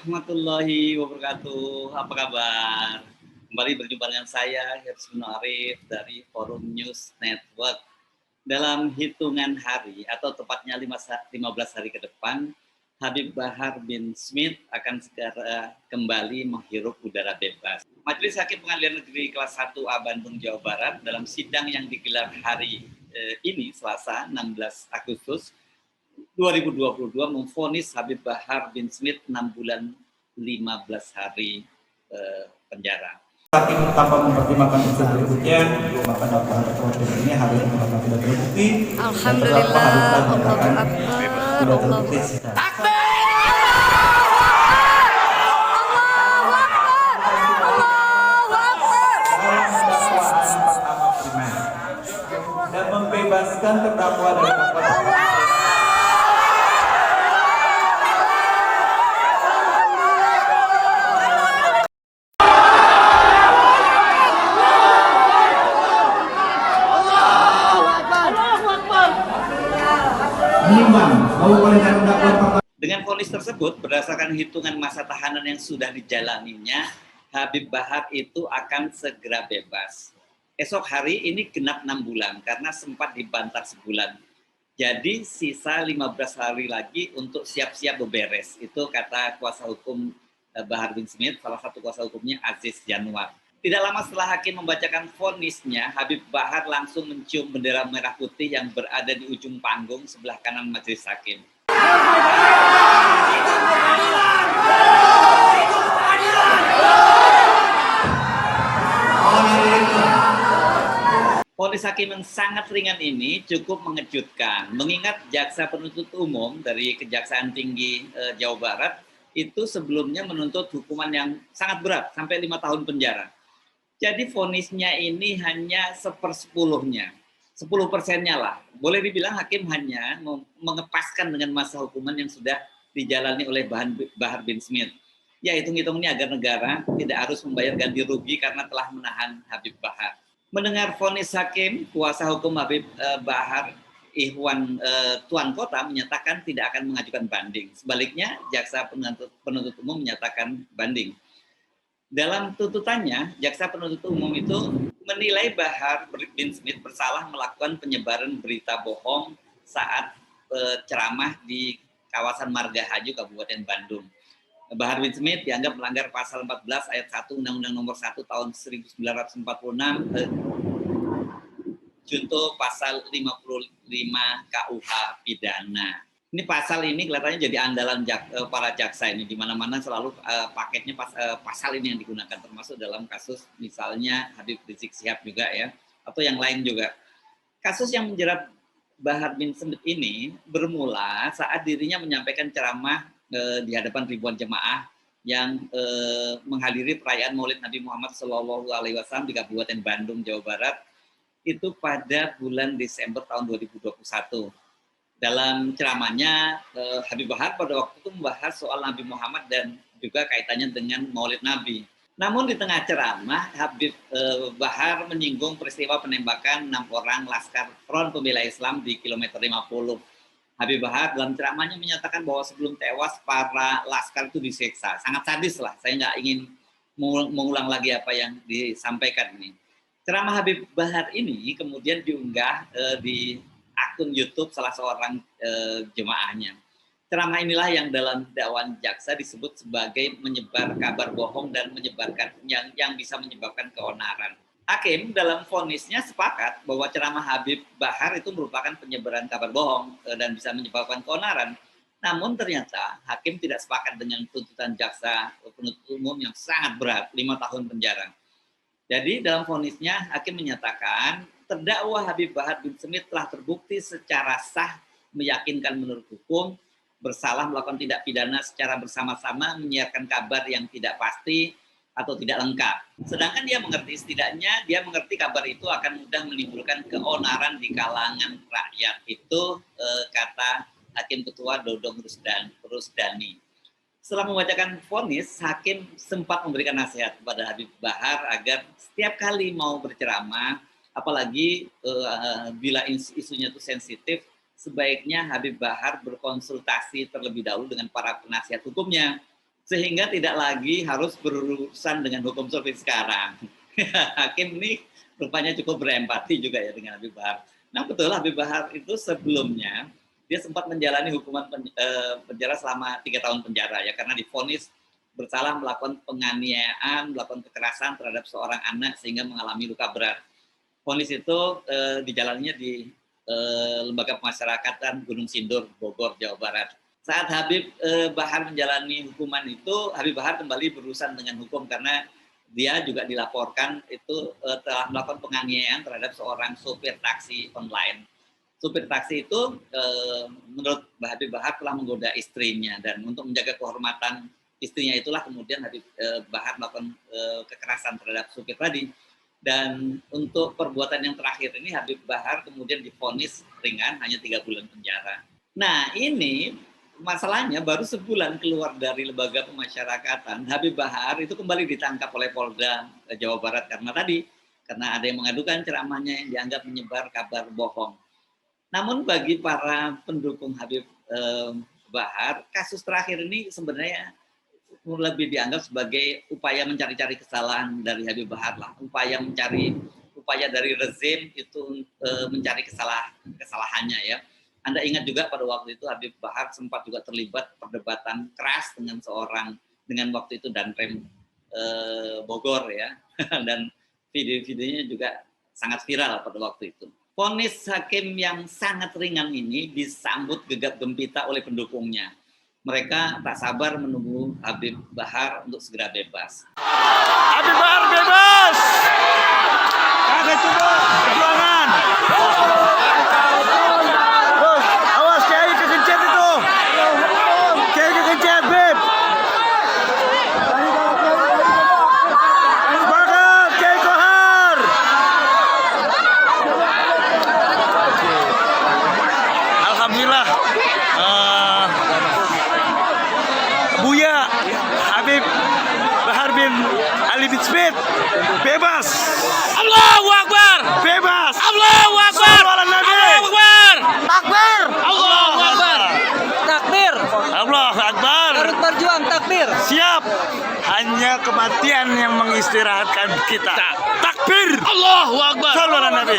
warahmatullahi wabarakatuh. Apa kabar? Kembali berjumpa dengan saya, Hirsunu Arif dari Forum News Network. Dalam hitungan hari atau tepatnya 15 hari ke depan, Habib Bahar bin Smith akan segera kembali menghirup udara bebas. Majelis Hakim Pengadilan Negeri Kelas 1A Bandung, Jawa Barat dalam sidang yang digelar hari ini, Selasa 16 Agustus 2022 memvonis Habib Bahar bin Smith 6 bulan 15 hari penjara. Hakim tanpa mempertimbangkan unsur berikutnya, maka dakwaan terhadap ini harus merupakan tidak terbukti. Alhamdulillah, Allahu Akbar, tidak terbukti. Dan membebaskan terdakwa dari dakwaan. Dengan vonis tersebut, berdasarkan hitungan masa tahanan yang sudah dijalaninya, Habib Bahar itu akan segera bebas. Esok hari ini genap 6 bulan karena sempat dibantar sebulan. Jadi sisa 15 hari lagi untuk siap-siap beberes. Itu kata kuasa hukum Bahar bin Smith, salah satu kuasa hukumnya Aziz Januar. Tidak lama setelah hakim membacakan vonisnya, Habib Bahar langsung mencium bendera merah putih yang berada di ujung panggung sebelah kanan majelis hakim. Vonis hakim yang sangat ringan ini cukup mengejutkan, mengingat jaksa penuntut umum dari Kejaksaan Tinggi Jawa Barat itu sebelumnya menuntut hukuman yang sangat berat, sampai 5 tahun penjara. Jadi vonisnya ini hanya 1/10-nya, 10%-nya lah. Boleh dibilang hakim hanya mengepaskan dengan masa hukuman yang sudah dijalani oleh Bahar bin Smith. Ya, hitung-hitungnya agar negara tidak harus membayar ganti rugi karena telah menahan Habib Bahar. Mendengar vonis hakim, kuasa hukum Habib Bahar, Ikhwan Tuan Kota, menyatakan tidak akan mengajukan banding. Sebaliknya, jaksa penuntut umum menyatakan banding. Dalam tuntutannya, jaksa penuntut umum itu menilai Bahar bin Smith bersalah melakukan penyebaran berita bohong saat ceramah di kawasan Margahayu, Kabupaten Bandung. Bahar bin Smith dianggap melanggar pasal 14 ayat 1 Undang-Undang Nomor 1 tahun 1946, junto pasal 55 KUH Pidana. Ini pasal ini kelihatannya jadi andalan para jaksa ini, di mana-mana selalu paketnya pasal ini yang digunakan, termasuk dalam kasus misalnya Habib Rizik Syihab juga ya, atau yang lain juga. Kasus yang menjerat Bahar bin Smith ini bermula saat dirinya menyampaikan ceramah di hadapan ribuan jemaah yang menghadiri perayaan Maulid Nabi Muhammad SAW di Kabupaten Bandung, Jawa Barat, itu pada bulan Desember tahun 2021. Dalam ceramahnya, Habib Bahar pada waktu itu membahas soal Nabi Muhammad dan juga kaitannya dengan Maulid Nabi. Namun di tengah ceramah, Habib Bahar menyinggung peristiwa penembakan 6 orang Laskar Front Pembela Islam di kilometer 50. Habib Bahar dalam ceramahnya menyatakan bahwa sebelum tewas, para Laskar itu disiksa. Sangat sadis lah, saya nggak ingin mengulang lagi apa yang disampaikan ini. Ceramah Habib Bahar ini kemudian diunggah di akun YouTube salah seorang jemaahnya. Ceramah inilah yang dalam dakwaan jaksa disebut sebagai menyebar kabar bohong dan menyebarkan yang bisa menyebabkan keonaran. Hakim dalam vonisnya sepakat bahwa ceramah Habib Bahar itu merupakan penyebaran kabar bohong dan bisa menyebabkan keonaran. Namun ternyata hakim tidak sepakat dengan tuntutan jaksa penuntut umum yang sangat berat, 5 tahun penjara. Jadi dalam vonisnya hakim menyatakan terdakwa Habib Bahar bin Smith telah terbukti secara sah, meyakinkan menurut hukum, bersalah melakukan tindak pidana secara bersama-sama menyiarkan kabar yang tidak pasti atau tidak lengkap. Sedangkan dia mengerti, setidaknya dia mengerti kabar itu akan mudah menimbulkan keonaran di kalangan rakyat. Itu kata Hakim Ketua Dodong Rusdani. Setelah membacakan vonis, hakim sempat memberikan nasihat kepada Habib Bahar agar setiap kali mau berceramah, apalagi bila isunya itu sensitif, sebaiknya Habib Bahar berkonsultasi terlebih dahulu dengan para penasihat hukumnya. sehingga tidak lagi harus berurusan dengan hukum seperti sekarang. Hakim ini rupanya cukup berempati juga ya dengan Habib Bahar. Nah betul, Habib Bahar itu sebelumnya dia sempat menjalani hukuman penjara selama 3 tahun penjara ya, karena divonis bersalah melakukan penganiayaan, melakukan kekerasan terhadap seorang anak sehingga mengalami luka berat. Vonis itu dijalaninya di Lembaga Pemasyarakatan Gunung Sindur, Bogor, Jawa Barat. Saat Habib Bahar menjalani hukuman itu, Habib Bahar kembali berurusan dengan hukum karena dia juga dilaporkan itu telah melakukan penganiayaan terhadap seorang supir taksi online. Supir taksi itu menurut Habib Bahar telah menggoda istrinya, dan untuk menjaga kehormatan istrinya itulah kemudian Habib Bahar melakukan kekerasan terhadap supir tadi. Dan untuk perbuatan yang terakhir ini Habib Bahar kemudian divonis ringan, hanya 3 bulan penjara. Nah ini masalahnya baru sebulan keluar dari Lembaga Pemasyarakatan, Habib Bahar itu kembali ditangkap oleh Polda Jawa Barat karena ada yang mengadukan ceramahnya yang dianggap menyebar kabar bohong. Namun bagi para pendukung Habib Bahar, kasus terakhir ini sebenarnya lebih dianggap sebagai upaya mencari-cari kesalahan dari Habib Bahar lah, upaya dari rezim itu mencari kesalahannya ya. Anda ingat juga pada waktu itu Habib Bahar sempat juga terlibat perdebatan keras dengan waktu itu Danrem Bogor ya, dan video-videonya juga sangat viral pada waktu itu. Vonis hakim yang sangat ringan ini disambut gegap gempita oleh pendukungnya. Mereka tak sabar menunggu Habib Bahar untuk segera bebas. Habib Bahar bebas! Ada coba perjuangan! Alhamdulillah, Buya Habib Bahar bin Ali bin Smith bebas. Allahu Akbar. Bebas. Allahu Akbar. Allahu Akbar. Takbir. Allahu Akbar. Takbir. Allahu Akbar. Terus berjuang takbir. Siap. Hanya kematian yang mengistirahatkan kita. Takbir. Allahu Akbar. Sallallahu alaihi Nabi.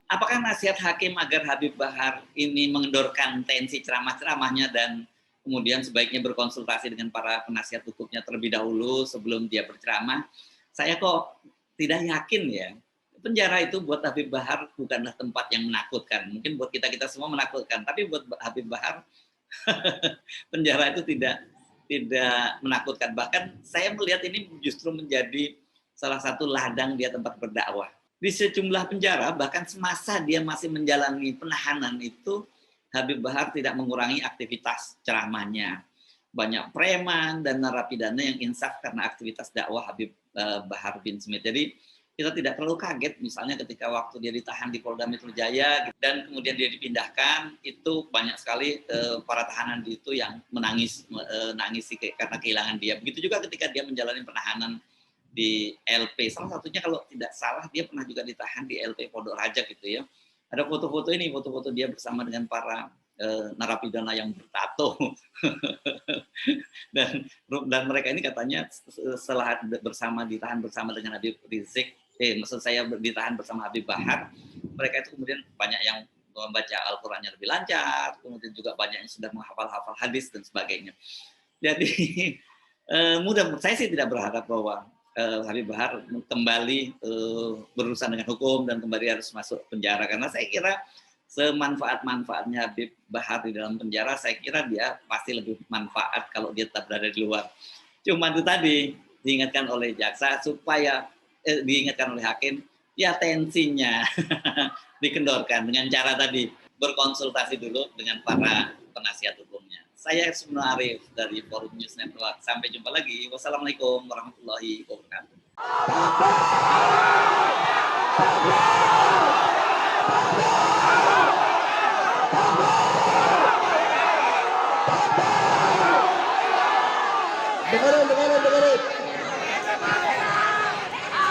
Apakah nasihat hakim agar Habib Bahar ini mengendorkan tensi ceramah-ceramahnya dan kemudian sebaiknya berkonsultasi dengan para penasihat hukumnya terlebih dahulu sebelum dia berceramah? Saya kok tidak yakin ya. Penjara itu buat Habib Bahar bukanlah tempat yang menakutkan. Mungkin buat kita-kita semua menakutkan, tapi buat Habib Bahar penjara itu tidak menakutkan. Bahkan saya melihat ini justru menjadi salah satu ladang dia tempat berdakwah. Di sejumlah penjara, bahkan semasa dia masih menjalani penahanan itu, Habib Bahar tidak mengurangi aktivitas ceramahnya. Banyak preman dan narapidana yang insaf karena aktivitas dakwah Habib Bahar bin Smith. Jadi kita tidak terlalu kaget misalnya ketika waktu dia ditahan di Polda Metro Jaya dan kemudian dia dipindahkan, itu banyak sekali para tahanan itu yang menangis karena kehilangan dia. Begitu juga ketika dia menjalani penahanan di LP. Salah satunya kalau tidak salah dia pernah juga ditahan di LP Pondok Raja gitu ya. Ada foto-foto ini, foto-foto dia bersama dengan para narapidana yang bertato. dan mereka ini katanya setelah ditahan bersama dengan Habib Rizik, maksud saya ditahan bersama Habib Bahar, mereka itu kemudian banyak yang membaca Al-Qur'annya lebih lancar, kemudian juga banyak yang sudah menghafal hadis dan sebagainya. Jadi saya sih tidak berharap bahwa Habib Bahar kembali berurusan dengan hukum dan kembali harus masuk penjara, karena saya kira semanfaat-manfaatnya Habib Bahar di dalam penjara, saya kira dia pasti lebih manfaat kalau dia tetap berada di luar. Cuma itu tadi diingatkan oleh jaksa supaya diingatkan oleh hakim, ya tensinya dikendorkan dengan cara tadi berkonsultasi dulu dengan para penasihat hukumnya. Saya Ismail Arif dari Forum News Network. Sampai jumpa lagi. Wassalamualaikum warahmatullahi wabarakatuh.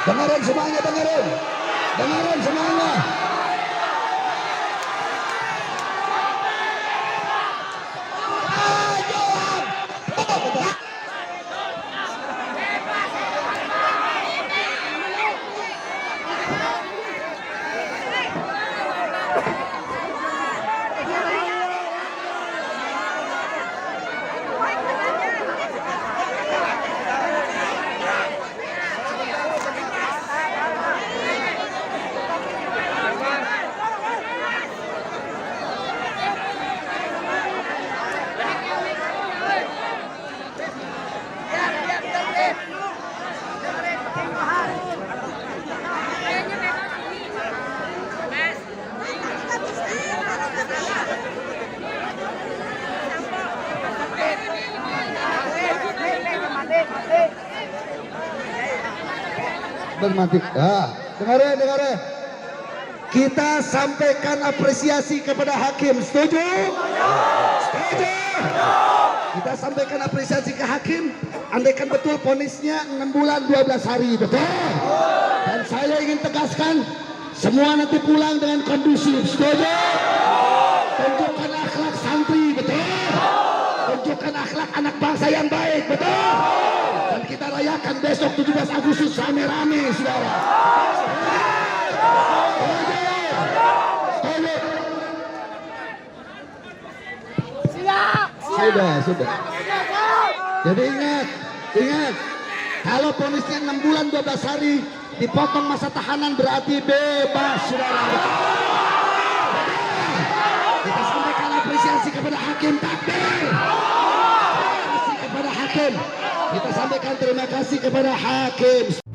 Dengarin semuanya, dengarin semuanya. Bermati. Dengarin. Kita sampaikan apresiasi kepada hakim. Setuju? Setuju. Kita sampaikan apresiasi ke hakim. Andaikan betul vonisnya 6 bulan 12 hari, betul? Dan saya ingin tegaskan, semua nanti pulang dengan kondusif. Setuju? Tunjukkan akhlak santri, betul? Tunjukkan akhlak anak bangsa yang baik, betul? Dan kita rayakan besok 17 Agustus rame-rame, saudara. Sudah. Jadi ingat, kalau ponisnya 6 bulan 12 hari, dipotong masa tahanan berarti bebas, saudara. Kita sampaikan apresiasi kepada hakim, takbir. Kita sampaikan terima kasih kepada hakim.